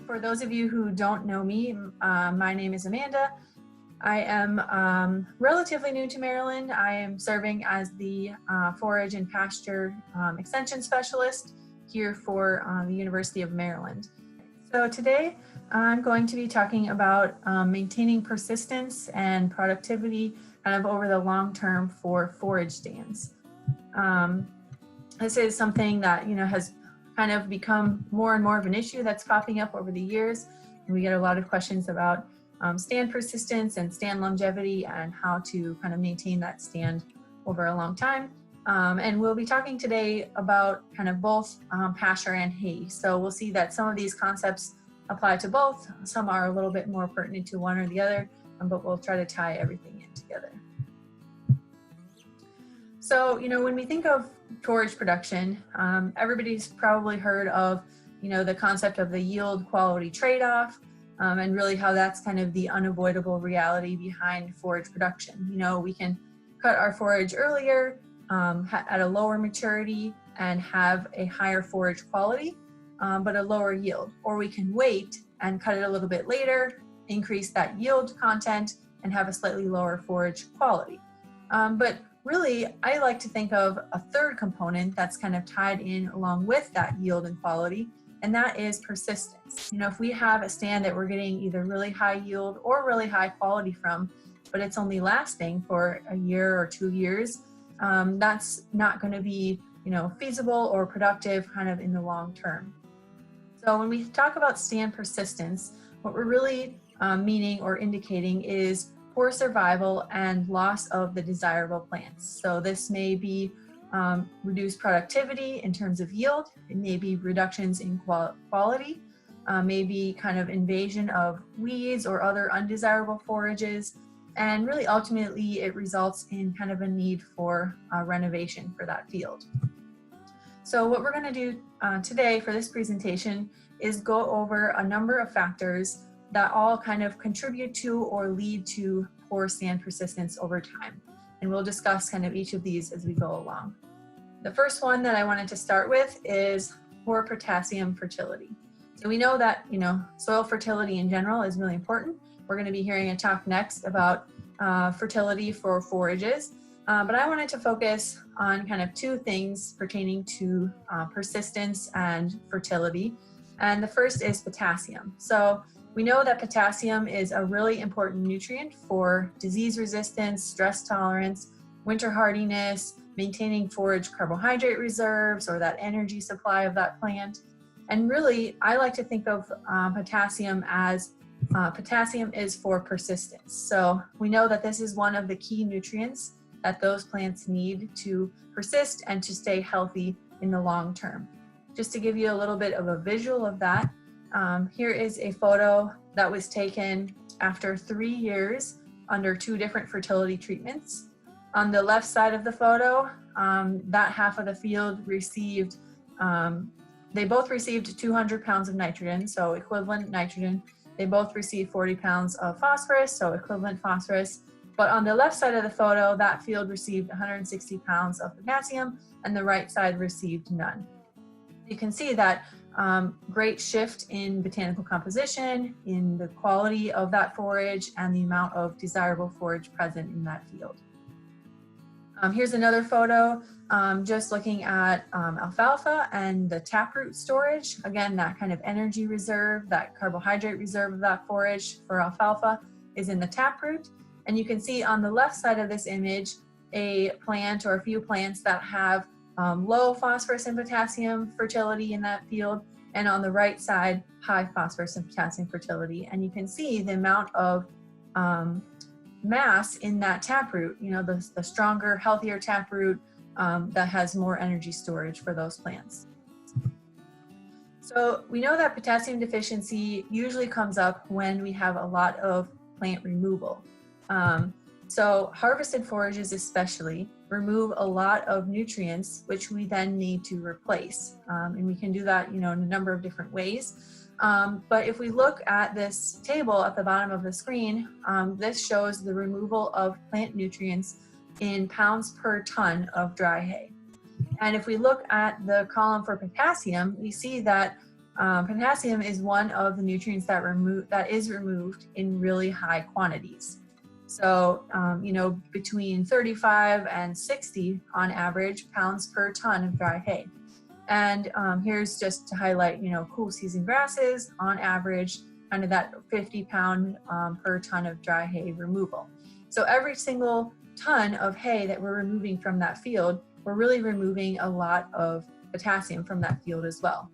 For those of you who don't know me, my name is Amanda. I am relatively new to Maryland. I am serving as the Forage and Pasture Extension Specialist here for the University of Maryland. So today I'm going to be talking about maintaining persistence and productivity kind of over the long term for forage stands. This is something that has kind of become more and more of an issue that's popping up over the years, and we get a lot of questions about stand persistence and stand longevity and how to kind of maintain that stand over a long time. And we'll be talking today about kind of both pasture and hay. So we'll see that some of these concepts apply to both. Some are a little bit more pertinent to one or the other, but we'll try to tie everything in together. So, when we think of forage production, everybody's probably heard of, the concept of the yield quality trade-off, and really how that's kind of the unavoidable reality behind forage production. We can cut our forage earlier at a lower maturity and have a higher forage quality, but a lower yield, or we can wait and cut it a little bit later, increase that yield content, and have a slightly lower forage quality. But really, I like to think of a third component that's kind of tied in along with that yield and quality, and that is persistence. If we have a stand that we're getting either really high yield or really high quality from, but it's only lasting for a year or 2 years, that's not going to be, feasible or productive kind of in the long term. So when we talk about stand persistence, what we're really meaning or indicating is poor survival and loss of the desirable plants. So this may be reduced productivity in terms of yield, it may be reductions in quality, maybe kind of invasion of weeds or other undesirable forages, and really ultimately it results in kind of a need for renovation for that field. So what we're going to do today for this presentation is go over a number of factors that all kind of contribute to or lead to poor stand persistence over time. And we'll discuss kind of each of these as we go along. The first one that I wanted to start with is poor potassium fertility. So we know that, soil fertility in general is really important. We're going to be hearing a talk next about fertility for forages. But I wanted to focus on kind of two things pertaining to persistence and fertility. And the first is potassium. So we know that potassium is a really important nutrient for disease resistance, stress tolerance, winter hardiness, maintaining forage carbohydrate reserves or that energy supply of that plant. And really, I like to think of potassium as potassium is for persistence. So we know that this is one of the key nutrients that those plants need to persist and to stay healthy in the long term. Just to give you a little bit of a visual of that, here is a photo that was taken after 3 years under 2 different fertility treatments. On the left side of the photo, that half of the field received, they both received 200 pounds of nitrogen, so equivalent nitrogen. They both received 40 pounds of phosphorus, so equivalent phosphorus. But on the left side of the photo, that field received 160 pounds of potassium, and the right side received none. You can see that great shift in botanical composition, in the quality of that forage, and the amount of desirable forage present in that field. Here's another photo just looking at alfalfa and the taproot storage. Again, that kind of energy reserve, that carbohydrate reserve of that forage for alfalfa is in the taproot. And you can see on the left side of this image a plant or a few plants that have low phosphorus and potassium fertility in that field, and on the right side, high phosphorus and potassium fertility. And you can see the amount of mass in that taproot, the stronger, healthier taproot that has more energy storage for those plants. So we know that potassium deficiency usually comes up when we have a lot of plant removal. So harvested forages especially remove a lot of nutrients, which we then need to replace. And we can do that, in a number of different ways. But if we look at this table at the bottom of the screen, this shows the removal of plant nutrients in pounds per ton of dry hay. And if we look at the column for potassium, we see that Potassium is one of the nutrients that is removed in really high quantities. So, between 35 and 60 on average pounds per ton of dry hay. And here's just to highlight, cool season grasses on average, kind of that 50 pound per ton of dry hay removal. So every single ton of hay that we're removing from that field, we're really removing a lot of potassium from that field as well.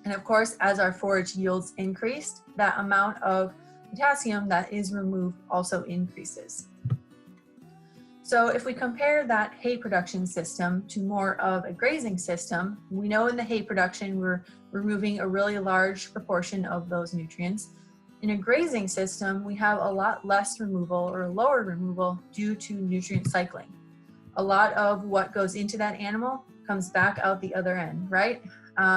And of course, as our forage yields increased, that amount of potassium that is removed also increases. So if we compare that hay production system to more of a grazing system, we know in the hay production we're removing a really large proportion of those nutrients. In a grazing system, we have a lot less removal or lower removal due to nutrient cycling. A lot of what goes into that animal comes back out the other end, right?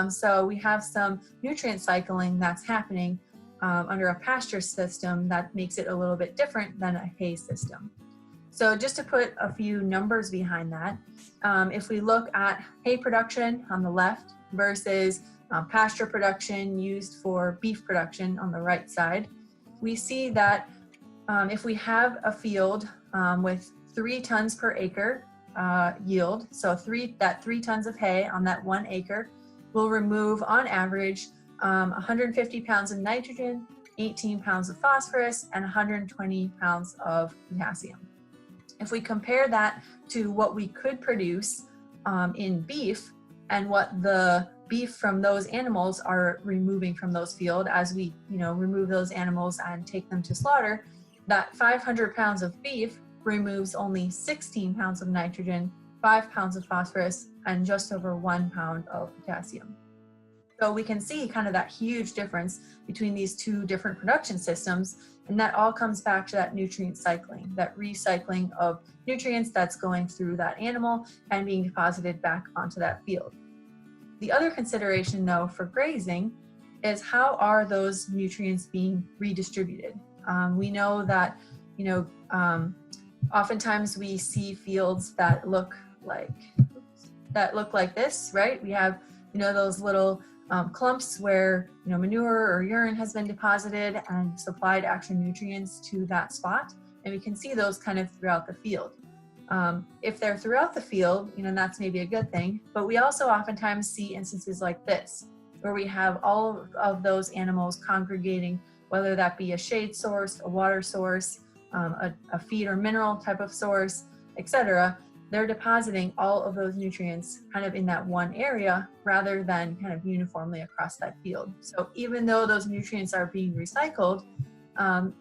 So we have some nutrient cycling that's happening under a pasture system that makes it a little bit different than a hay system. So just to put a few numbers behind that, if we look at hay production on the left versus pasture production used for beef production on the right side, we see that if we have a field with 3 tons per acre yield, so 3 tons of hay on that 1 acre will remove on average 150 pounds of nitrogen, 18 pounds of phosphorus, and 120 pounds of potassium. If we compare that to what we could produce in beef and what the beef from those animals are removing from those fields as we remove those animals and take them to slaughter, that 500 pounds of beef removes only 16 pounds of nitrogen, 5 pounds of phosphorus, and just over 1 pound of potassium. So we can see kind of that huge difference between these two different production systems, and that all comes back to that nutrient cycling, that recycling of nutrients that's going through that animal and being deposited back onto that field. The other consideration though for grazing is how are those nutrients being redistributed? We know that, oftentimes we see fields that look like this, right? We have, those little clumps where manure or urine has been deposited and supplied extra nutrients to that spot, and we can see those kind of throughout the field. If they're throughout the field, that's maybe a good thing, but we also oftentimes see instances like this, where we have all of those animals congregating, whether that be a shade source, a water source, a feed or mineral type of source, etc. They're depositing all of those nutrients kind of in that one area rather than kind of uniformly across that field. So even though those nutrients are being recycled,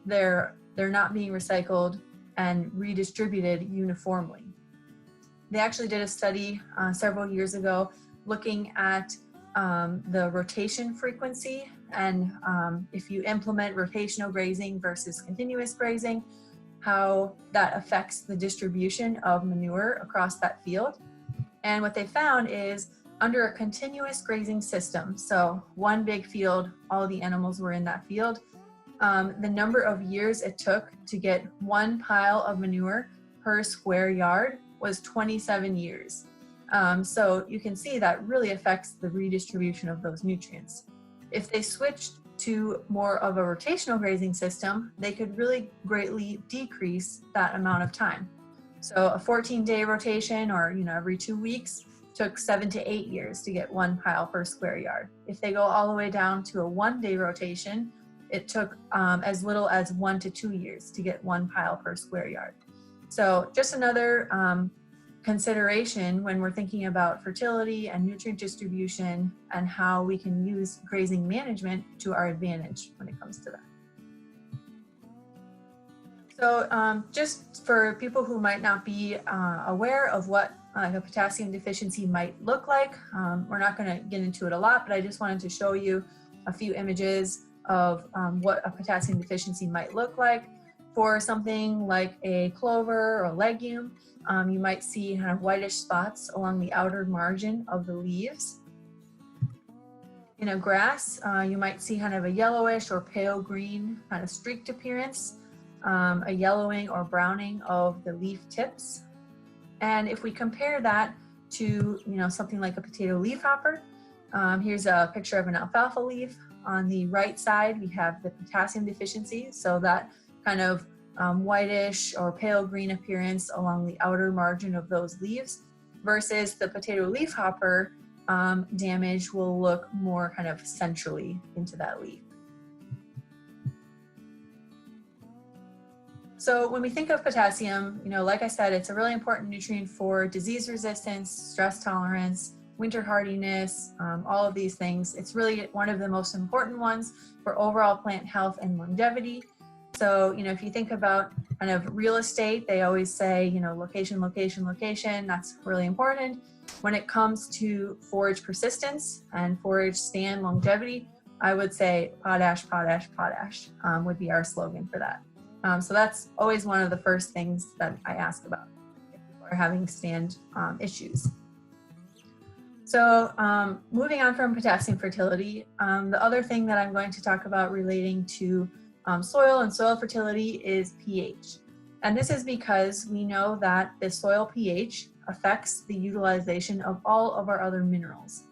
they're not being recycled and redistributed uniformly. They actually did a study several years ago looking at the rotation frequency and if you implement rotational grazing versus continuous grazing, how that affects the distribution of manure across that field. And what they found is under a continuous grazing system, so one big field, all the animals were in that field, the number of years it took to get 1 pile of manure per square yard was 27 years. So you can see that really affects the redistribution of those nutrients. If they switched to more of a rotational grazing system, they could really greatly decrease that amount of time. So a 14-day rotation or every 2 weeks took 7 to 8 years to get 1 pile per square yard. If they go all the way down to a 1-day rotation, it took as little as 1 to 2 years to get 1 pile per square yard. So just another consideration when we're thinking about fertility and nutrient distribution and how we can use grazing management to our advantage when it comes to that. So just for people who might not be aware of what a potassium deficiency might look like, we're not going to get into it a lot, but I just wanted to show you a few images of what a potassium deficiency might look like. For something like a clover or a legume, you might see kind of whitish spots along the outer margin of the leaves. In a grass, you might see kind of a yellowish or pale green kind of streaked appearance, a yellowing or browning of the leaf tips. And if we compare that to something like a potato leafhopper, Here's a picture of an alfalfa leaf. On the right side, we have the potassium deficiency, so that kind of whitish or pale green appearance along the outer margin of those leaves, versus the potato leafhopper damage will look more kind of centrally into that leaf. So when we think of potassium, like I said, it's a really important nutrient for disease resistance, stress tolerance, winter hardiness, all of these things. It's really one of the most important ones for overall plant health and longevity. So, if you think about kind of real estate, they always say, location, location, location, that's really important. When it comes to forage persistence and forage stand longevity, I would say potash, potash, potash would be our slogan for that. So that's always one of the first things that I ask about if people are having stand issues. So moving on from potassium fertility, the other thing that I'm going to talk about relating to soil and soil fertility is pH. And this is because we know that the soil pH affects the utilization of all of our other minerals.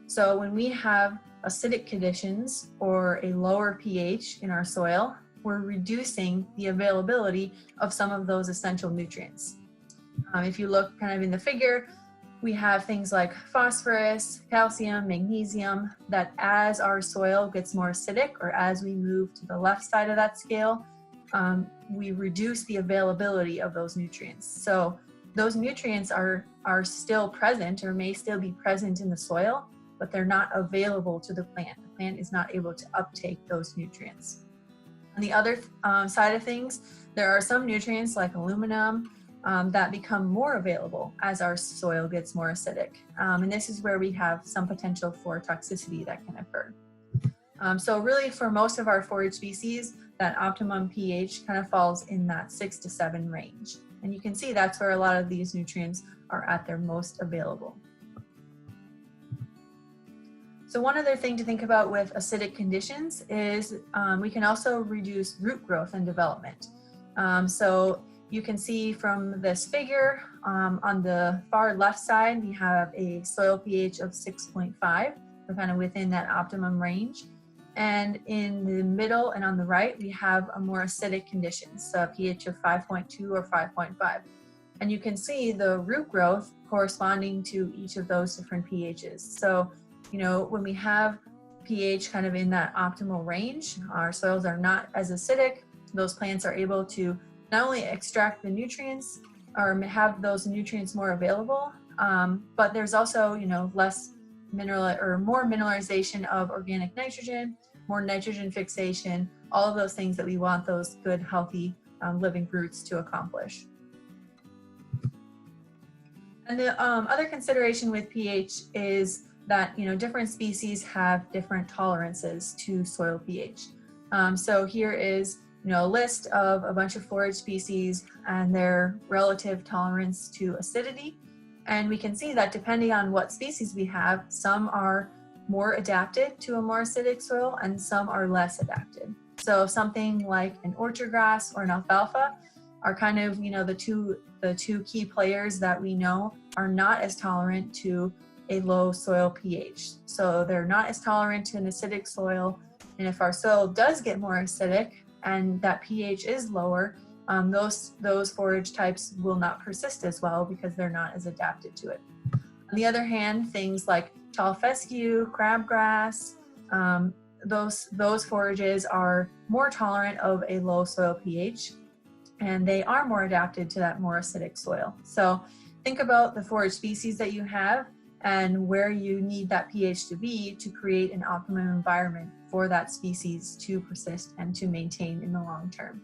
So when we have acidic conditions or a lower pH in our soil, we're reducing the availability of some of those essential nutrients. If you look kind of in the figure, we have things like phosphorus, calcium, magnesium, that as our soil gets more acidic, or as we move to the left side of that scale, we reduce the availability of those nutrients. So those nutrients are still present or may still be present in the soil, but they're not available to the plant. The plant is not able to uptake those nutrients. On the other side of things, there are some nutrients like aluminum that become more available as our soil gets more acidic. And this is where we have some potential for toxicity that can occur. So really for most of our forage species, that optimum pH kind of falls in that 6 to 7 range. And you can see that's where a lot of these nutrients are at their most available. So one other thing to think about with acidic conditions is we can also reduce root growth and development. So you can see from this figure, on the far left side, we have a soil pH of 6.5, so kind of within that optimum range. And in the middle and on the right, we have a more acidic condition, so a pH of 5.2 or 5.5. And you can see the root growth corresponding to each of those different pHs. So, when we have pH kind of in that optimal range, our soils are not as acidic, those plants are able to not only extract the nutrients or have those nutrients more available, but there's also, less mineral or more mineralization of organic nitrogen, more nitrogen fixation, all of those things that we want those good, healthy living roots to accomplish. And the other consideration with pH is that, different species have different tolerances to soil pH. So here is, a list of a bunch of forage species and their relative tolerance to acidity. And we can see that depending on what species we have, some are more adapted to a more acidic soil and some are less adapted. So something like an orchard grass or an alfalfa are kind of, the two key players that we know are not as tolerant to a low soil pH. So they're not as tolerant to an acidic soil. And if our soil does get more acidic and that pH is lower, those forage types will not persist as well because they're not as adapted to it. On the other hand, things like tall fescue, crabgrass, those forages are more tolerant of a low soil pH, and they are more adapted to that more acidic soil. So think about the forage species that you have and where you need that pH to be to create an optimum environment for that species to persist and to maintain in the long term.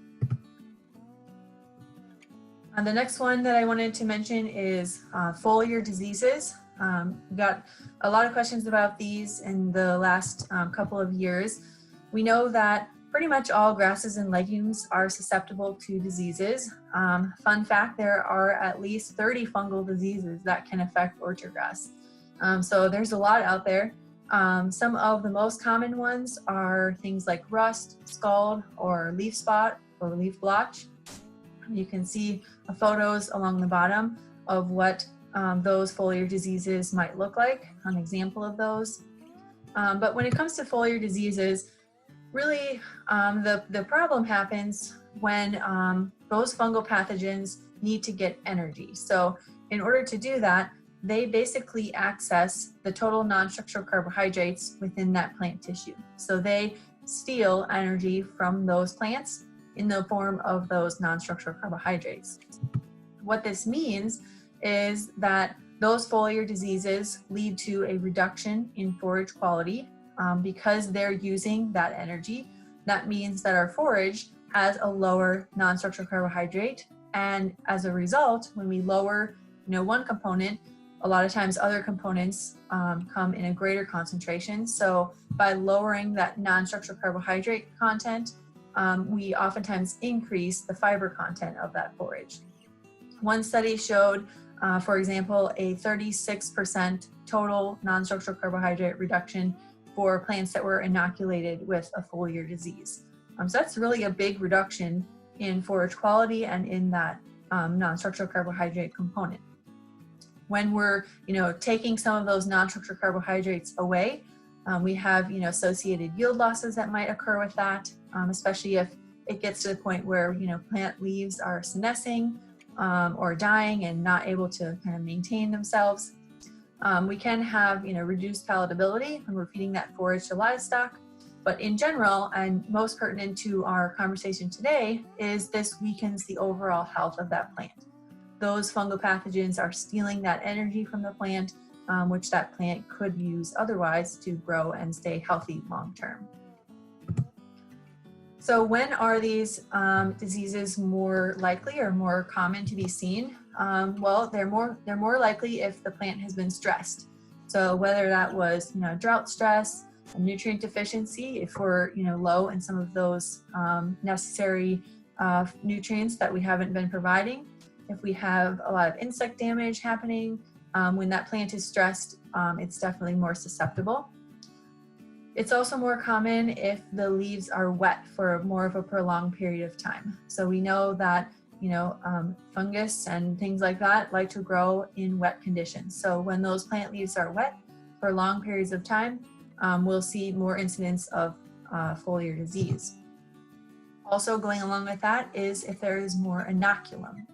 The next one that I wanted to mention is foliar diseases. We got a lot of questions about these in the last couple of years. We know that pretty much all grasses and legumes are susceptible to diseases. Fun fact, there are at least 30 fungal diseases that can affect orchard grass. So there's a lot out there. Some of the most common ones are things like rust, scald, or leaf spot, or leaf blotch. You can see photos along the bottom of what those foliar diseases might look like, an example of those. But when it comes to foliar diseases, really the problem happens when those fungal pathogens need to get energy. So in order to do that, they basically access the total non-structural carbohydrates within that plant tissue. So they steal energy from those plants in the form of those non-structural carbohydrates. What this means is that those foliar diseases lead to a reduction in forage quality because they're using that energy. That means that our forage has a lower non-structural carbohydrate, and as a result, when we lower one component, a lot of times other components come in a greater concentration. So by lowering that non-structural carbohydrate content, we oftentimes increase the fiber content of that forage. One study showed, for example, a 36% total non-structural carbohydrate reduction for plants that were inoculated with a foliar disease. So that's really a big reduction in forage quality and in that non-structural carbohydrate component. When we're taking some of those non-structural carbohydrates away, we have associated yield losses that might occur with that, especially if it gets to the point where plant leaves are senescing or dying and not able to kind of maintain themselves. We can have reduced palatability when we're feeding that forage to livestock, but in general, and most pertinent to our conversation today, is this weakens the overall health of that plant. Those fungal pathogens are stealing that energy from the plant, which that plant could use otherwise to grow and stay healthy long term. So when are these diseases more likely or more common to be seen? Well, they're more likely if the plant has been stressed. So whether that was drought stress, a nutrient deficiency, if we're low in some of those necessary nutrients that we haven't been providing, if we have a lot of insect damage happening, when that plant is stressed, it's definitely more susceptible. It's also more common if the leaves are wet for more of a prolonged period of time. So we know that fungus and things like that like to grow in wet conditions. So when those plant leaves are wet for long periods of time, we'll see more incidence of foliar disease. Also going along with that is if there is more inoculum,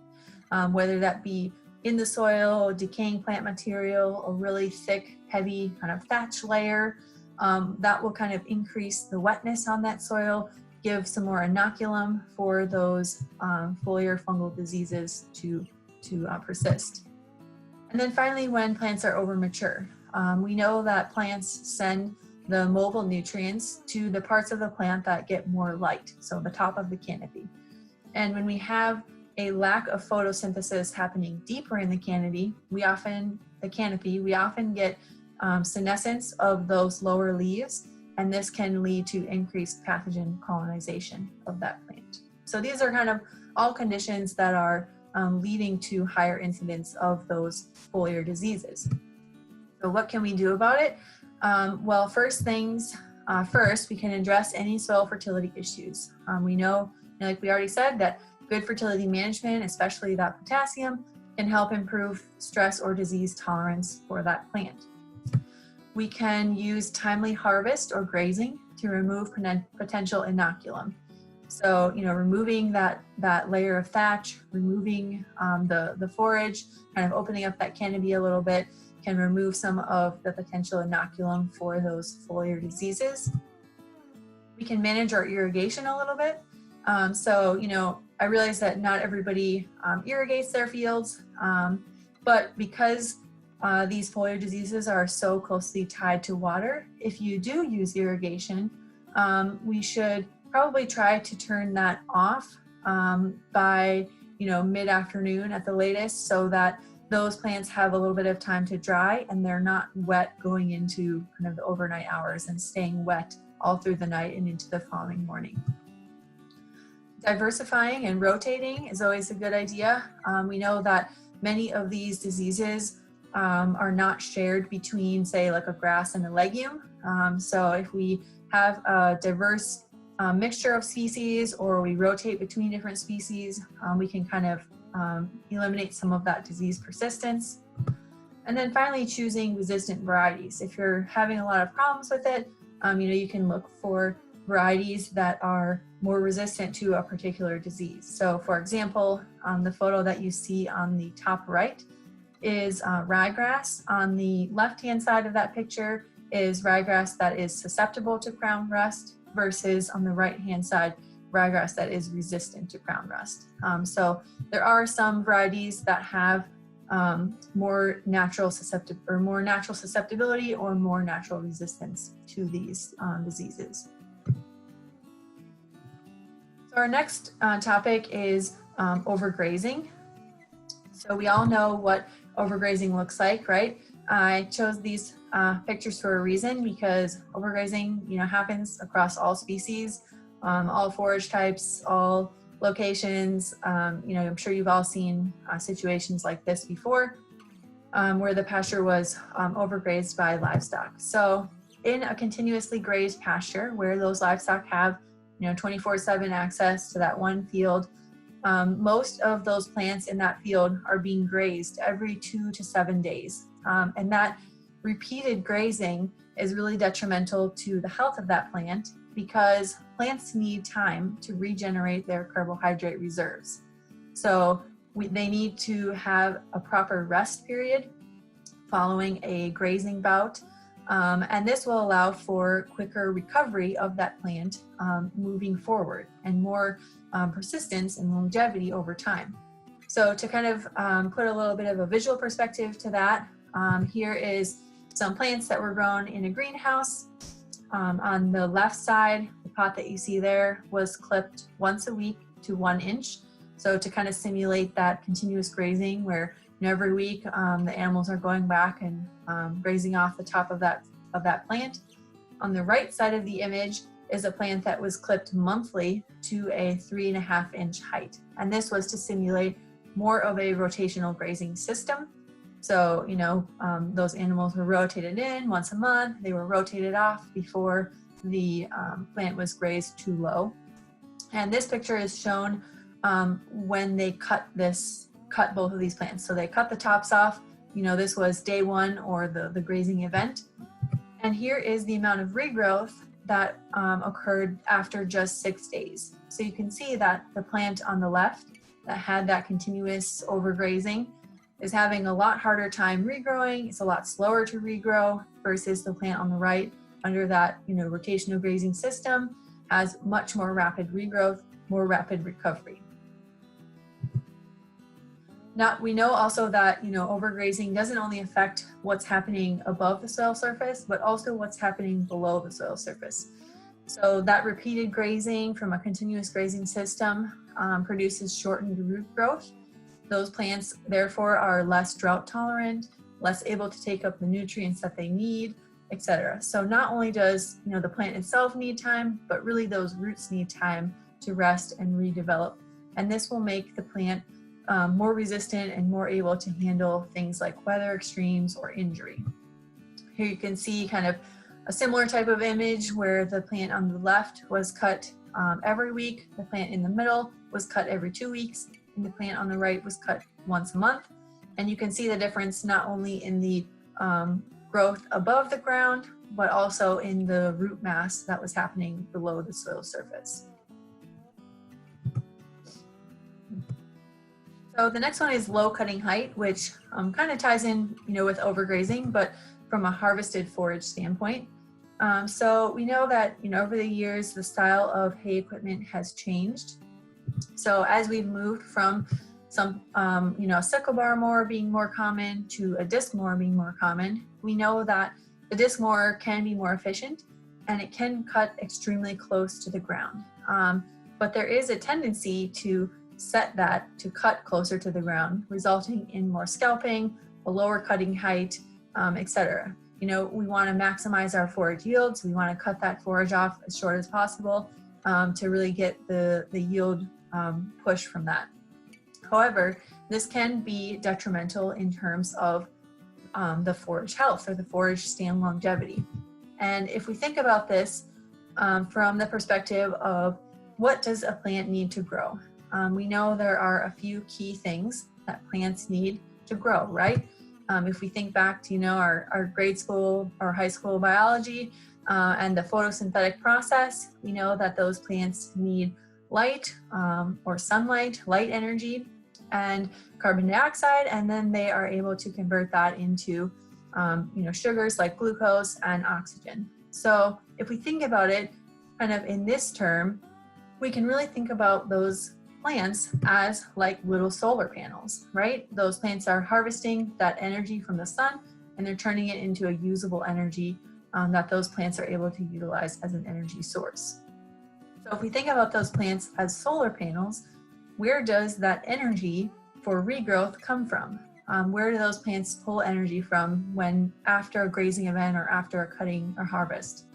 whether that be in the soil, decaying plant material, a really thick, heavy kind of thatch layer, that will kind of increase the wetness on that soil, give some more inoculum for those foliar fungal diseases to persist. And then finally, when plants are over mature, we know that plants send the mobile nutrients to the parts of the plant that get more light, so the top of the canopy. And when we have a lack of photosynthesis happening deeper in the canopy, we often get senescence of those lower leaves, and this can lead to increased pathogen colonization of that plant. So these are kind of all conditions that are leading to higher incidence of those foliar diseases. So what can we do about it? Well, first, we can address any soil fertility issues. We know, like we already said, that good fertility management, especially that potassium, can help improve stress or disease tolerance for that plant. We can use timely harvest or grazing to remove potential inoculum. So, removing that layer of thatch, removing the forage, kind of opening up that canopy a little bit, can remove some of the potential inoculum for those foliar diseases. We can manage our irrigation a little bit. I realize that not everybody irrigates their fields, but because these foliar diseases are so closely tied to water, if you do use irrigation, we should probably try to turn that off by mid-afternoon at the latest, so that those plants have a little bit of time to dry and they're not wet going into kind of the overnight hours and staying wet all through the night and into the following morning. Diversifying and rotating is always a good idea. We know that many of these diseases are not shared between, say, like a grass and a legume. So if we have a diverse mixture of species, or we rotate between different species, we can kind of eliminate some of that disease persistence. And then finally, choosing resistant varieties. If you're having a lot of problems with it, you can look for varieties that are more resistant to a particular disease. So for example, the photo that you see on the top right is ryegrass. On the left-hand side of that picture is ryegrass that is susceptible to crown rust versus on the right-hand side, ryegrass that is resistant to crown rust. So there are some varieties that have more natural susceptibility or more natural resistance to these diseases. So our next topic is overgrazing. So we all know what overgrazing looks like, right? I chose these pictures for a reason because overgrazing, happens across all species, all forage types, all locations. I'm sure you've all seen situations like this before, where the pasture was overgrazed by livestock. So in a continuously grazed pasture where those livestock have 24/7 access to that one field, most of those plants in that field are being grazed every 2 to 7 days. And that repeated grazing is really detrimental to the health of that plant because plants need time to regenerate their carbohydrate reserves. So they need to have a proper rest period following a grazing bout. And this will allow for quicker recovery of that plant moving forward and more persistence and longevity over time. So to kind of put a little bit of a visual perspective to that, here is some plants that were grown in a greenhouse. On the left side, the pot that you see there was clipped once a week to 1 inch. So to kind of simulate that continuous grazing where every week the animals are going back and grazing off the top of that plant. On the right side of the image is a plant that was clipped monthly to a 3.5 inch height. And this was to simulate more of a rotational grazing system. So, those animals were rotated in once a month, they were rotated off before the plant was grazed too low. And this picture is shown when they cut both of these plants. So they cut the tops off, this was day one or the grazing event. And here is the amount of regrowth that occurred after just 6 days. So you can see that the plant on the left that had that continuous overgrazing is having a lot harder time regrowing. It's a lot slower to regrow versus the plant on the right under that rotational grazing system has much more rapid regrowth, more rapid recovery. Now, we know also that, overgrazing doesn't only affect what's happening above the soil surface, but also what's happening below the soil surface. So that repeated grazing from a continuous grazing system produces shortened root growth. Those plants, therefore, are less drought tolerant, less able to take up the nutrients that they need, etc. So not only does, the plant itself need time, but really those roots need time to rest and redevelop. And this will make the plant more resistant and more able to handle things like weather extremes or injury. Here you can see kind of a similar type of image where the plant on the left was cut every week, the plant in the middle was cut every 2 weeks, and the plant on the right was cut once a month. And you can see the difference not only in the growth above the ground, but also in the root mass that was happening below the soil surface. So the next one is low cutting height, which kind of ties in, with overgrazing, but from a harvested forage standpoint. So we know that, over the years, the style of hay equipment has changed. So as we've moved from some, a sickle bar mower being more common to a disc mower being more common, we know that the disc mower can be more efficient and it can cut extremely close to the ground. But there is a tendency to set that to cut closer to the ground, resulting in more scalping, a lower cutting height, etc. We want to maximize our forage yields. We want to cut that forage off as short as possible to really get the yield push from that. However, this can be detrimental in terms of the forage health or the forage stand longevity. And if we think about this from the perspective of what does a plant need to grow? We know there are a few key things that plants need to grow, right? If we think back to, our grade school or high school biology and the photosynthetic process, we know that those plants need light or sunlight, light energy, and carbon dioxide, and then they are able to convert that into sugars like glucose and oxygen. So if we think about it kind of in this term, we can really think about those plants as like little solar panels, right? Those plants are harvesting that energy from the sun and they're turning it into a usable energy that those plants are able to utilize as an energy source. So if we think about those plants as solar panels, where does that energy for regrowth come from? Where do those plants pull energy from when after a grazing event or after a cutting or harvest?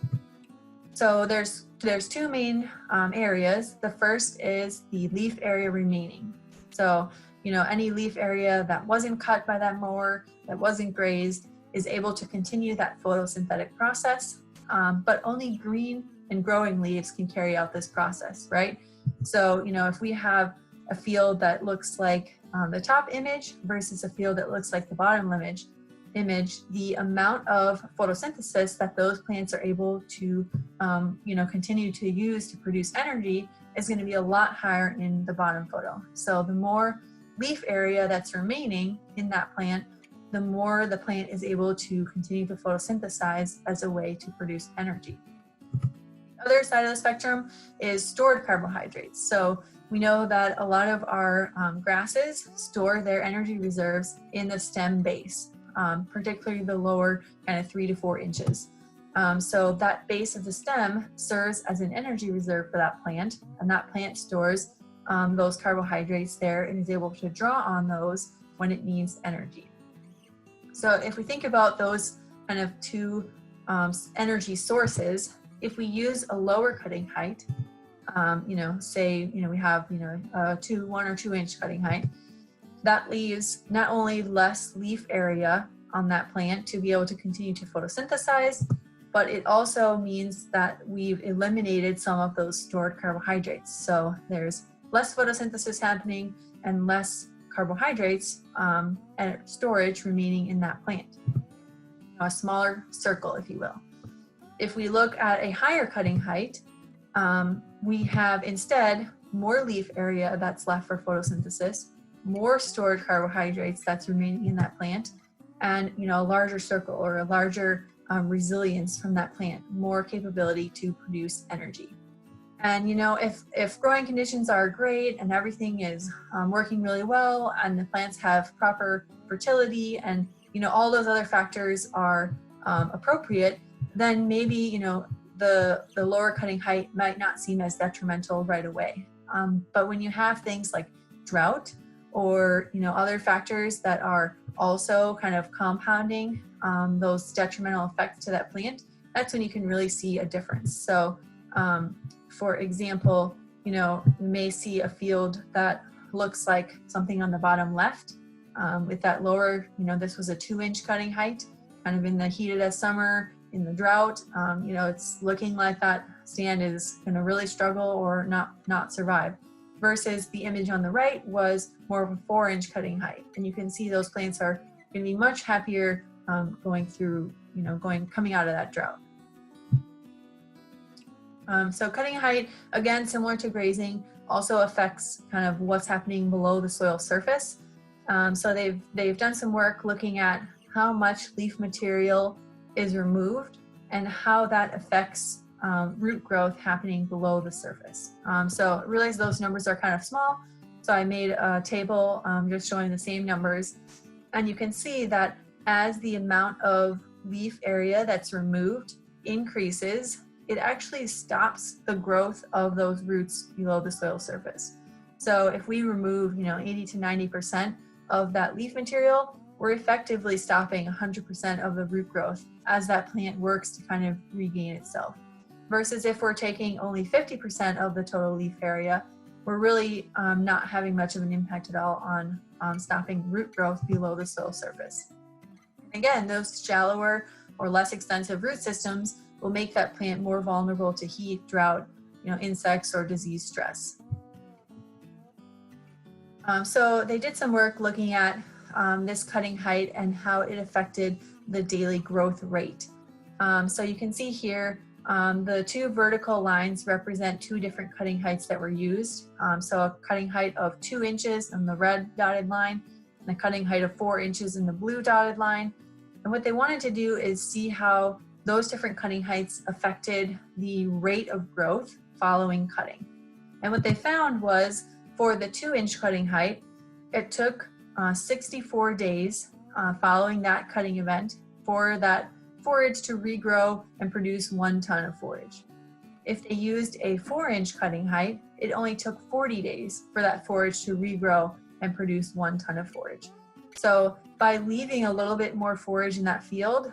So there's two main areas. The first is the leaf area remaining. So, any leaf area that wasn't cut by that mower, that wasn't grazed, is able to continue that photosynthetic process, but only green and growing leaves can carry out this process, right? So, if we have a field that looks like the top image versus a field that looks like the bottom image, the amount of photosynthesis that those plants are able to, continue to use to produce energy is going to be a lot higher in the bottom photo. So the more leaf area that's remaining in that plant, the more the plant is able to continue to photosynthesize as a way to produce energy. The other side of the spectrum is stored carbohydrates. So we know that a lot of our grasses store their energy reserves in the stem base. Particularly the lower kind of 3 to 4 inches. So that base of the stem serves as an energy reserve for that plant, and that plant stores those carbohydrates there and is able to draw on those when it needs energy. So if we think about those kind of two energy sources, if we use a lower cutting height, say we have a 1 or 2 inch cutting height, that leaves not only less leaf area on that plant to be able to continue to photosynthesize, but it also means that we've eliminated some of those stored carbohydrates. So there's less photosynthesis happening and less carbohydrates and storage remaining in that plant. A smaller circle, if you will. If we look at a higher cutting height, we have instead more leaf area that's left for photosynthesis, more stored carbohydrates that's remaining in that plant, and a larger circle or a larger resilience from that plant, more capability to produce energy. And if growing conditions are great and everything is working really well and the plants have proper fertility and all those other factors are appropriate, then maybe the lower cutting height might not seem as detrimental right away. But when you have things like drought or other factors that are also kind of compounding those detrimental effects to that plant, that's when you can really see a difference. So for example, we may see a field that looks like something on the bottom left with that lower, this was a 2 inch cutting height, kind of in the heat of the summer, in the drought, it's looking like that stand is going to really struggle or not survive. Versus the image on the right was more of a 4 inch cutting height. And you can see those plants are going to be much happier going through, coming out of that drought. So cutting height, again, similar to grazing, also affects kind of what's happening below the soil surface. So they've done some work looking at how much leaf material is removed and how that affects root growth happening below the surface. So I realize those numbers are kind of small, so I made a table just showing the same numbers. And you can see that as the amount of leaf area that's removed increases, it actually stops the growth of those roots below the soil surface. So if we remove 80 to 90% of that leaf material, we're effectively stopping 100% of the root growth as that plant works to kind of regain itself. Versus if we're taking only 50% of the total leaf area, we're really not having much of an impact at all on stopping root growth below the soil surface. Again, those shallower or less extensive root systems will make that plant more vulnerable to heat, drought, insects, or disease stress. So they did some work looking at this cutting height and how it affected the daily growth rate. So you can see here, the two vertical lines represent two different cutting heights that were used. So a cutting height of 2 inches on the red dotted line, and a cutting height of 4 inches in the blue dotted line. And what they wanted to do is see how those different cutting heights affected the rate of growth following cutting. And what they found was, for the 2-inch cutting height, it took 64 days following that cutting event for that forage to regrow and produce 1 ton of forage. If they used a 4-inch cutting height, it only took 40 days for that forage to regrow and produce 1 ton of forage. So by leaving a little bit more forage in that field,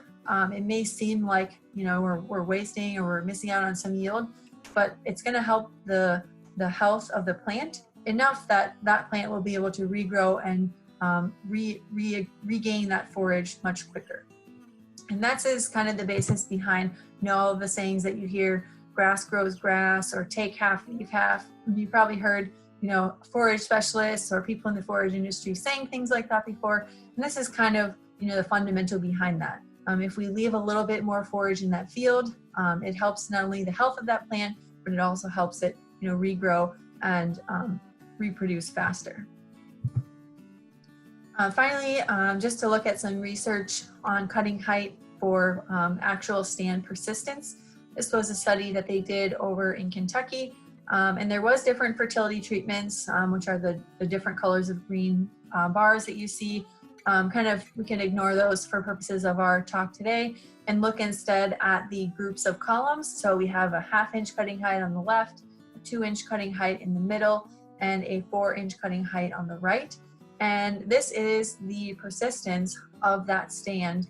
it may seem like, you know, we're wasting or we're missing out on some yield, but it's going to help the health of the plant enough that that plant will be able to regrow and regain that forage much quicker. And that's is kind of the basis behind, you know, all the sayings that you hear, grass grows grass, or take half, leave half. You probably heard, you know, forage specialists or people in the forage industry saying things like that before. And this is kind of, you know, the fundamental behind that. If we leave a little bit more forage in that field, it helps not only the health of that plant, but it also helps it, you know, regrow and reproduce faster. Finally, just to look at some research on cutting height for actual stand persistence. This was a study that they did over in Kentucky, and there was different fertility treatments, which are the different colors of green bars that you see. We can ignore those for purposes of our talk today and look instead at the groups of columns. So we have a 1/2-inch cutting height on the left, a 2-inch cutting height in the middle, and a 4-inch cutting height on the right. And this is the persistence of that stand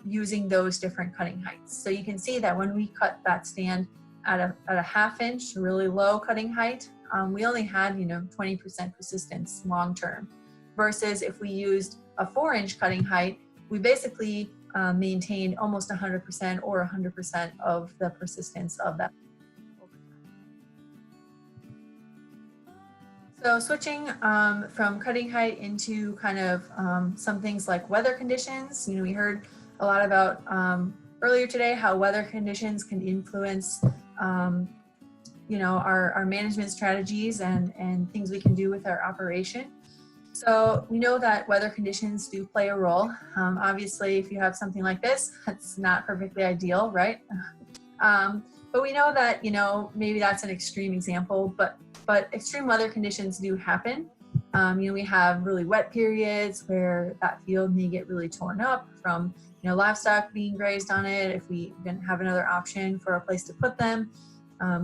using those different cutting heights. So you can see that when we cut that stand at a 1/2-inch, really low cutting height, we only had, you know, 20% persistence long term. Versus if we used a 4-inch cutting height, we basically maintained almost 100% or 100% of the persistence of that. So switching from cutting height into kind of some things like weather conditions. You know, we heard a lot about earlier today how weather conditions can influence you know, our management strategies and things we can do with our operation. So we know that weather conditions do play a role. Obviously, if you have something like this, that's not perfectly ideal, right? But we know that, you know, maybe that's an extreme example, but extreme weather conditions do happen. You know, we have really wet periods where that field may get really torn up from, you know, livestock being grazed on it. If we didn't have another option for a place to put them,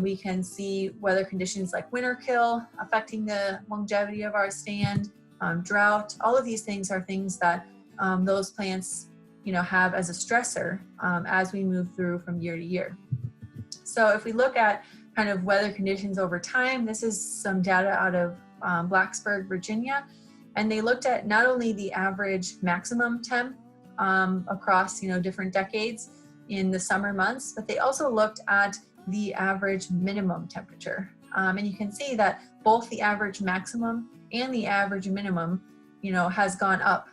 we can see weather conditions like winter kill affecting the longevity of our stand, drought. All of these things are things that those plants, you know, have as a stressor as we move through from year to year. So if we look at kind of weather conditions over time, this is some data out of Blacksburg, Virginia, and they looked at not only the average maximum temp across, you know, different decades in the summer months, but they also looked at the average minimum temperature. And you can see that both the average maximum and the average minimum, you know, has gone up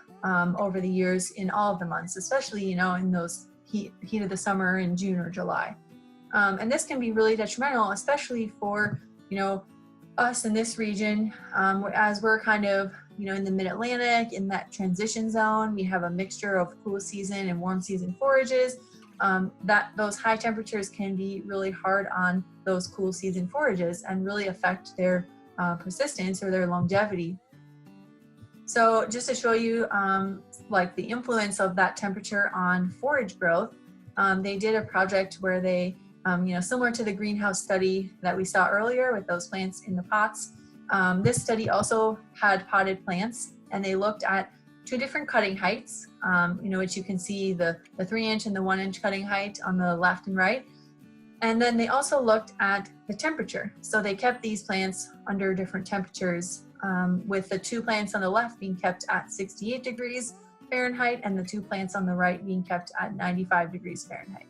over the years in all of the months, especially, you know, in those heat of the summer in June or July. And this can be really detrimental, especially for, you know, us in this region, as we're kind of, you know, in the mid-Atlantic, in that transition zone. We have a mixture of cool season and warm season forages. That those high temperatures can be really hard on those cool season forages and really affect their persistence or their longevity. So just to show you like the influence of that temperature on forage growth, they did a project where they, you know, similar to the greenhouse study that we saw earlier with those plants in the pots, this study also had potted plants, and they looked at two different cutting heights, you know, which you can see the 3-inch and the 1-inch cutting height on the left and right. And then they also looked at the temperature. So they kept these plants under different temperatures, with the two plants on the left being kept at 68 degrees Fahrenheit and the two plants on the right being kept at 95 degrees Fahrenheit.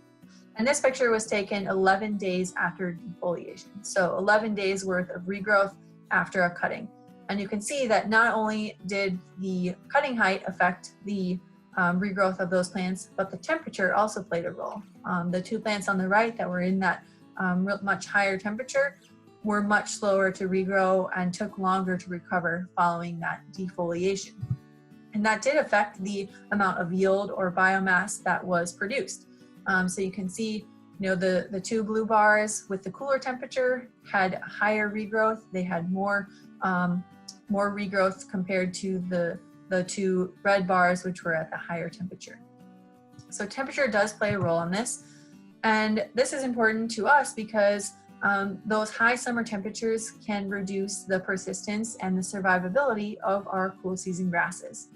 And this picture was taken 11 days after defoliation. So 11 days worth of regrowth after a cutting. And you can see that not only did the cutting height affect the regrowth of those plants, but the temperature also played a role. The two plants on the right that were in that much higher temperature were much slower to regrow and took longer to recover following that defoliation. And that did affect the amount of yield or biomass that was produced. So you can see, the two blue bars with the cooler temperature had higher regrowth. They had more regrowth compared to the two red bars, which were at the higher temperature. So temperature does play a role in this. And this is important to us because those high summer temperatures can reduce the persistence and the survivability of our cool season grasses.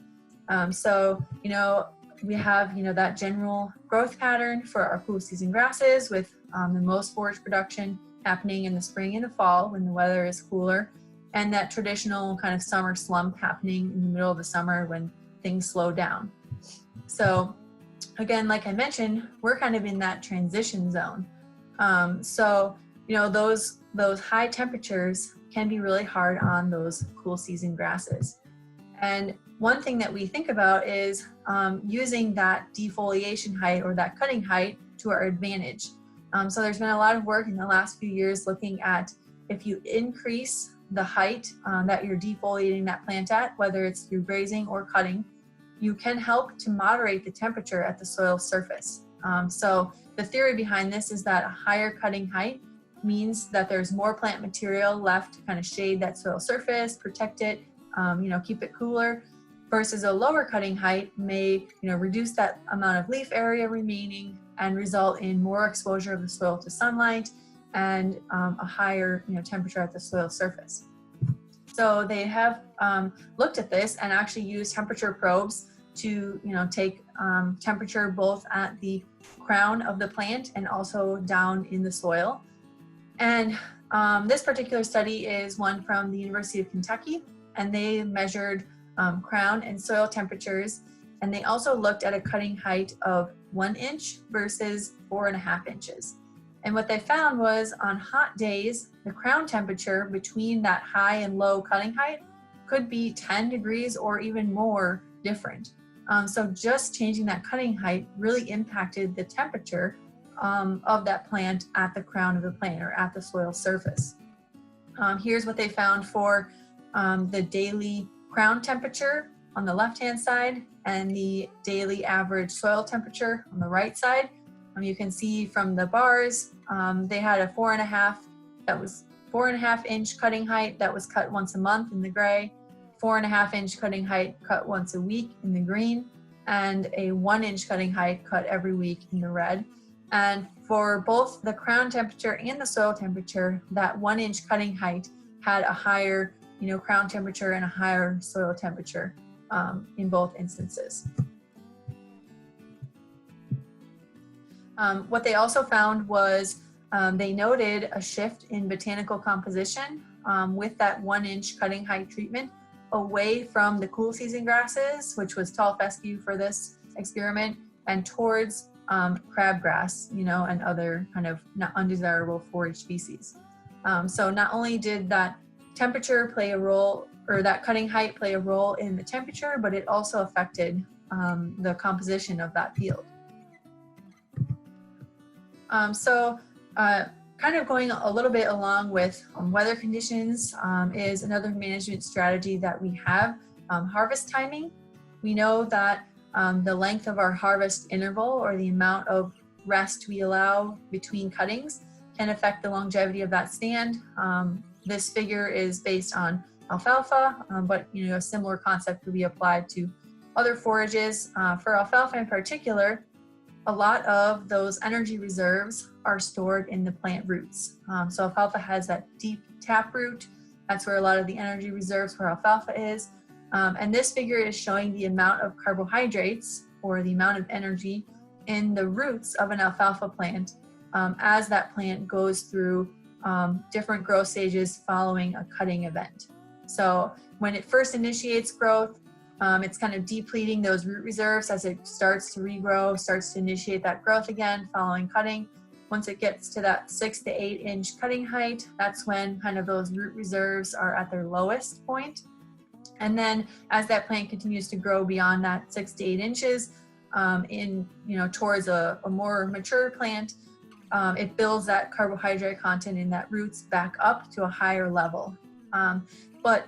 We have, that general growth pattern for our cool season grasses with the most forage production happening in the spring and the fall when the weather is cooler, and that traditional kind of summer slump happening in the middle of the summer when things slow down. So again, like I mentioned, we're kind of in that transition zone. Those high temperatures can be really hard on those cool season grasses. And one thing that we think about is using that defoliation height or that cutting height to our advantage. So there's been a lot of work in the last few years looking at if you increase the height that you're defoliating that plant at, whether it's through grazing or cutting, you can help to moderate the temperature at the soil surface. So the theory behind this is that a higher cutting height means that there's more plant material left to kind of shade that soil surface, protect it, keep it cooler, versus a lower cutting height may, reduce that amount of leaf area remaining and result in more exposure of the soil to sunlight and a higher, temperature at the soil surface. So they have looked at this and actually used temperature probes to, take temperature both at the crown of the plant and also down in the soil. And this particular study is one from the University of Kentucky, and they measured crown and soil temperatures, and they also looked at a cutting height of 1 inch versus 4.5 inches. And what they found was on hot days, the crown temperature between that high and low cutting height could be 10 degrees or even more different. So just changing that cutting height really impacted the temperature of that plant at the crown of the plant or at the soil surface. Here's what they found for the daily crown temperature on the left-hand side and the daily average soil temperature on the right side. You can see from the bars, they had a 4.5 inch cutting height that was cut once a month in the gray, 4.5 inch cutting height cut once a week in the green, and a 1 inch cutting height cut every week in the red. And for both the crown temperature and the soil temperature, that 1 inch cutting height had a higher, crown temperature and a higher soil temperature in both instances. What they also found was they noted a shift in botanical composition with that 1 inch cutting height treatment away from the cool season grasses, which was tall fescue for this experiment, and towards crabgrass, and other kind of undesirable forage species. So not only did that temperature play a role, or that cutting height play a role in the temperature, but it also affected the composition of that field. Kind of going a little bit along with weather conditions is another management strategy that we have, harvest timing. We know that the length of our harvest interval, or the amount of rest we allow between cuttings, can affect the longevity of that stand. This figure is based on alfalfa, but a similar concept could be applied to other forages. For alfalfa in particular, a lot of those energy reserves are stored in the plant roots. So alfalfa has that deep taproot. That's where a lot of the energy reserves for alfalfa is. And this figure is showing the amount of carbohydrates, or the amount of energy in the roots of an alfalfa plant as that plant goes through different growth stages following a cutting event. So when it first initiates growth, it's kind of depleting those root reserves as it starts to regrow, starts to initiate that growth again following cutting. once it gets to that 6 to 8 inch cutting height, that's when kind of those root reserves are at their lowest point. And then as that plant continues to grow beyond that 6 to 8 inches, towards a more mature plant, it builds that carbohydrate content in that roots back up to a higher level. But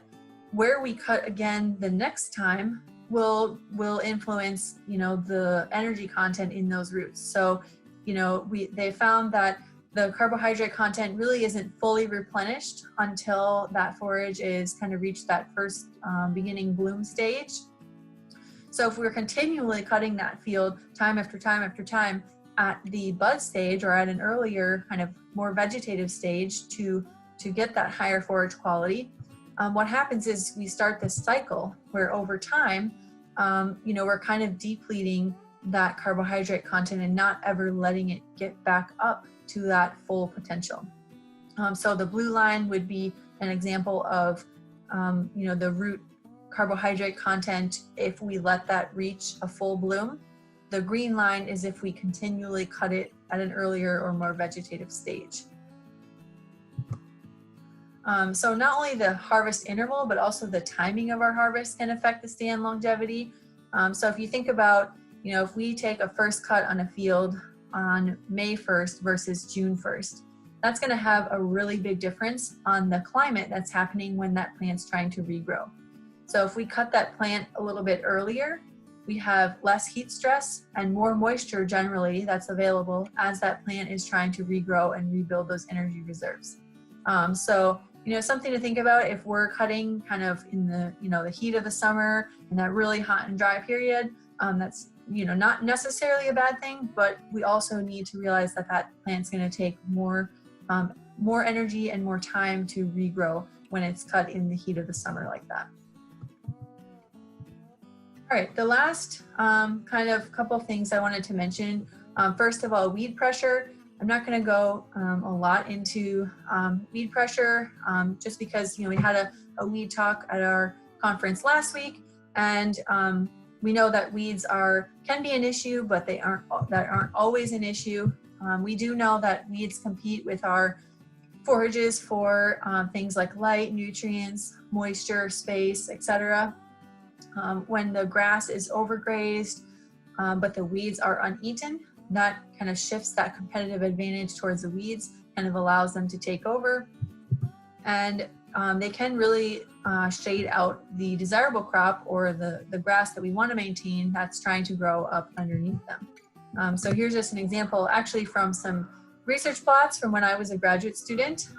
where we cut again the next time will influence, the energy content in those roots. So, they found that the carbohydrate content really isn't fully replenished until that forage is kind of reached that first beginning bloom stage. So if we're continually cutting that field time after time after time at the bud stage or at an earlier kind of more vegetative stage to get that higher forage quality, what happens is we start this cycle where over time, we're kind of depleting that carbohydrate content and not ever letting it get back up to that full potential. So the blue line would be an example of, the root carbohydrate content if we let that reach a full bloom. The green line is if we continually cut it at an earlier or more vegetative stage. So not only the harvest interval, but also the timing of our harvest can affect the stand longevity. So if you think about, if we take a first cut on a field on May 1st versus June 1st, that's going to have a really big difference on the climate that's happening when that plant's trying to regrow. So if we cut that plant a little bit earlier, we have less heat stress and more moisture generally that's available as that plant is trying to regrow and rebuild those energy reserves. So, something to think about if we're cutting kind of in the, the heat of the summer and that really hot and dry period, that's, not necessarily a bad thing, but we also need to realize that that plant's going to take more energy and more time to regrow when it's cut in the heat of the summer like that. All right, the last kind of couple things I wanted to mention. First of all, weed pressure. I'm not going to go a lot into weed pressure just because we had a weed talk at our conference last week, and we know that weeds can be an issue, but that aren't always an issue. We do know that weeds compete with our forages for things like light, nutrients, moisture, space, etc. When the grass is overgrazed, but the weeds are uneaten, that kind of shifts that competitive advantage towards the weeds, kind of allows them to take over. And they can really shade out the desirable crop or the grass that we want to maintain that's trying to grow up underneath them. So here's just an example actually from some research plots from when I was a graduate student.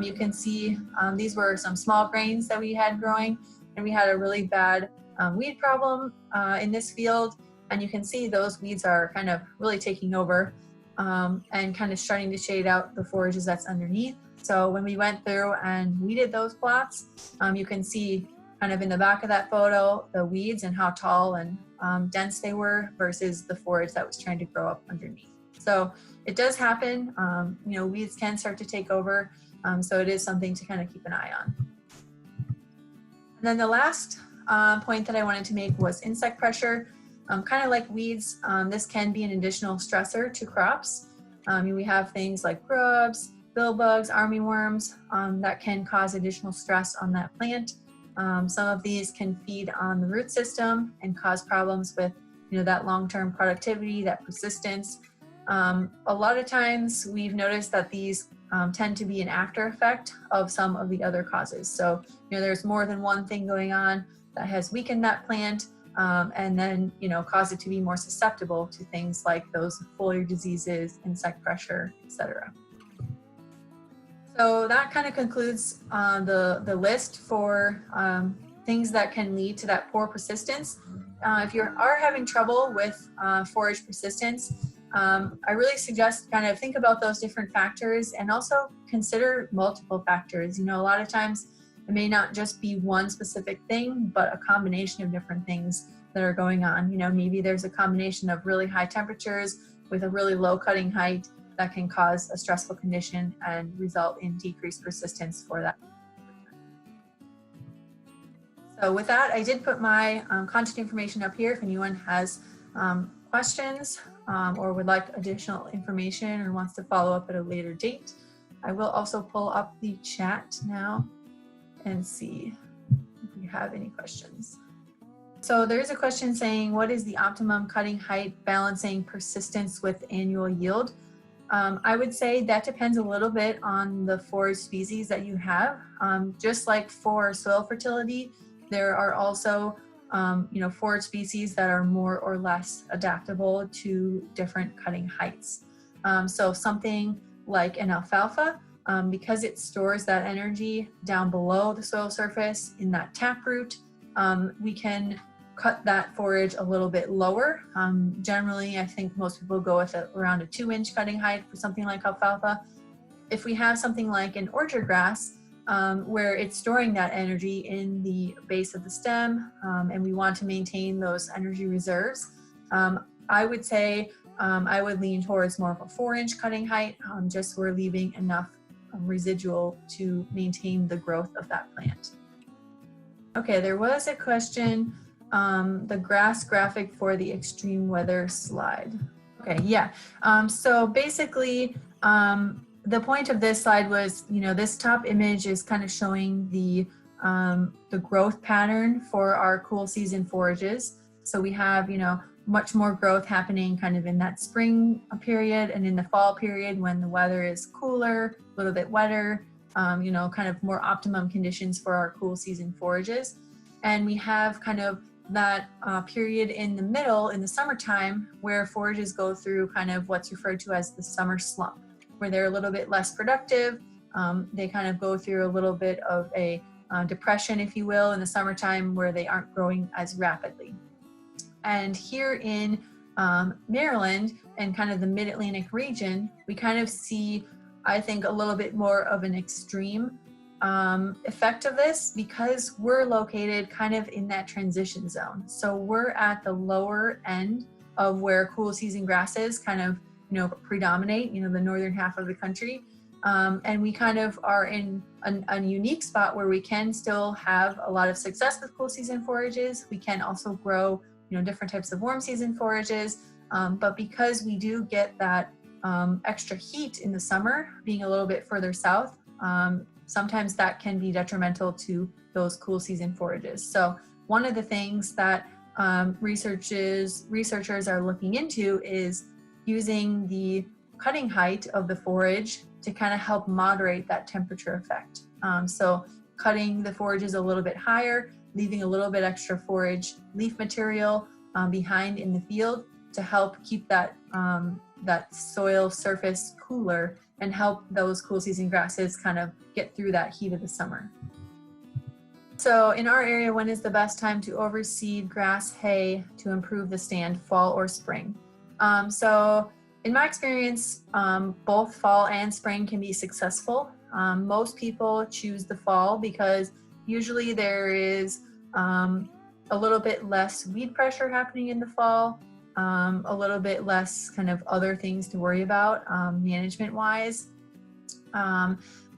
You can see these were some small grains that we had growing, and we had a really bad weed problem in this field, and you can see those weeds are kind of really taking over and kind of starting to shade out the forages that's underneath. So when we went through and weeded those plots, you can see kind of in the back of that photo the weeds and how tall and dense they were versus the forage that was trying to grow up underneath. So it does happen. Weeds can start to take over, so it is something to kind of keep an eye on. And then the last point that I wanted to make was insect pressure. Kind of like weeds, this can be an additional stressor to crops. We have things like grubs, billbugs, armyworms that can cause additional stress on that plant. Some of these can feed on the root system and cause problems with that long-term productivity, that persistence. A lot of times we've noticed that these tend to be an after effect of some of the other causes. So there's more than one thing going on that has weakened that plant and then cause it to be more susceptible to things like those foliar diseases, insect pressure, etc. So that kind of concludes the list for things that can lead to that poor persistence. If you are having trouble with forage persistence, I really suggest kind of think about those different factors and also consider multiple factors. A lot of times it may not just be one specific thing, but a combination of different things that are going on. Maybe there's a combination of really high temperatures with a really low cutting height that can cause a stressful condition and result in decreased persistence for that. So with that, I did put my contact information up here if anyone has questions or would like additional information or wants to follow up at a later date. I will also pull up the chat now and see if we have any questions. So there's a question saying, what is the optimum cutting height balancing persistence with annual yield? I would say that depends a little bit on the forage species that you have. Just like for soil fertility, there are also forage species that are more or less adaptable to different cutting heights. So something like an alfalfa, because it stores that energy down below the soil surface in that taproot, we can cut that forage a little bit lower. Generally, I think most people go with around a 2-inch cutting height for something like alfalfa. If we have something like an orchard grass, where it's storing that energy in the base of the stem, and we want to maintain those energy reserves, I would say I would lean towards more of a 4-inch cutting height, just so we're leaving enough residual to maintain the growth of that plant. Okay, there was a question, the grass graphic for the extreme weather slide. Okay, yeah. So basically, the point of this slide was, this top image is kind of showing the growth pattern for our cool season forages. So we have, much more growth happening kind of in that spring period and in the fall period when the weather is cooler, a little bit wetter, kind of more optimum conditions for our cool season forages. And we have kind of that period in the middle, in the summertime, where forages go through kind of what's referred to as the summer slump, where they're a little bit less productive. They kind of go through a little bit of a depression, if you will, in the summertime where they aren't growing as rapidly. And here in Maryland and kind of the mid-Atlantic region, we kind of see, I think, a little bit more of an extreme effect of this because we're located kind of in that transition zone. So we're at the lower end of where cool season grasses kind of predominate, the northern half of the country. And we kind of are in a unique spot where we can still have a lot of success with cool season forages. We can also grow, different types of warm season forages. But because we do get that extra heat in the summer, being a little bit further south, sometimes that can be detrimental to those cool season forages. So one of the things that researchers are looking into is using the cutting height of the forage to kind of help moderate that temperature effect. So cutting the forages a little bit higher, leaving a little bit extra forage leaf material behind in the field to help keep that, that soil surface cooler and help those cool season grasses kind of get through that heat of the summer. So in our area, when is the best time to overseed grass hay to improve the stand, fall or spring? So in my experience, both fall and spring can be successful. Most people choose the fall because usually there is a little bit less weed pressure happening in the fall, a little bit less kind of other things to worry about management wise.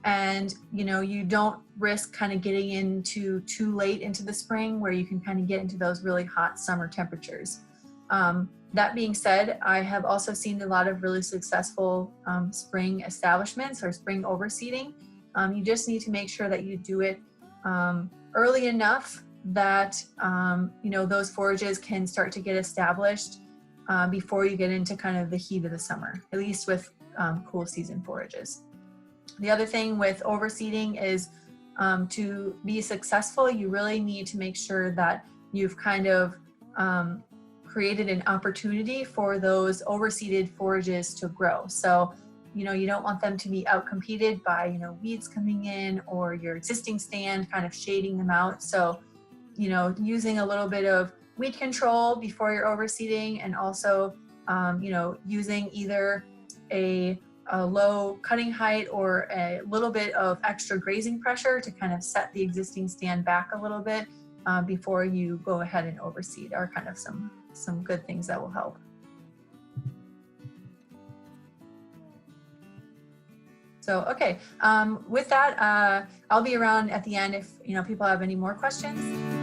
And you don't risk kind of getting into too late into the spring where you can kind of get into those really hot summer temperatures. That being said, I have also seen a lot of really successful spring establishments or spring overseeding. You just need to make sure that you do it early enough that those forages can start to get established before you get into kind of the heat of the summer, at least with cool season forages. The other thing with overseeding is to be successful, you really need to make sure that you've kind of created an opportunity for those overseeded forages to grow. So, you don't want them to be outcompeted by, weeds coming in or your existing stand kind of shading them out. So, using a little bit of weed control before you're overseeding and also, using either a low cutting height or a little bit of extra grazing pressure to kind of set the existing stand back a little bit before you go ahead and overseed are kind of some good things that will help. So, okay, with that, I'll be around at the end if people have any more questions.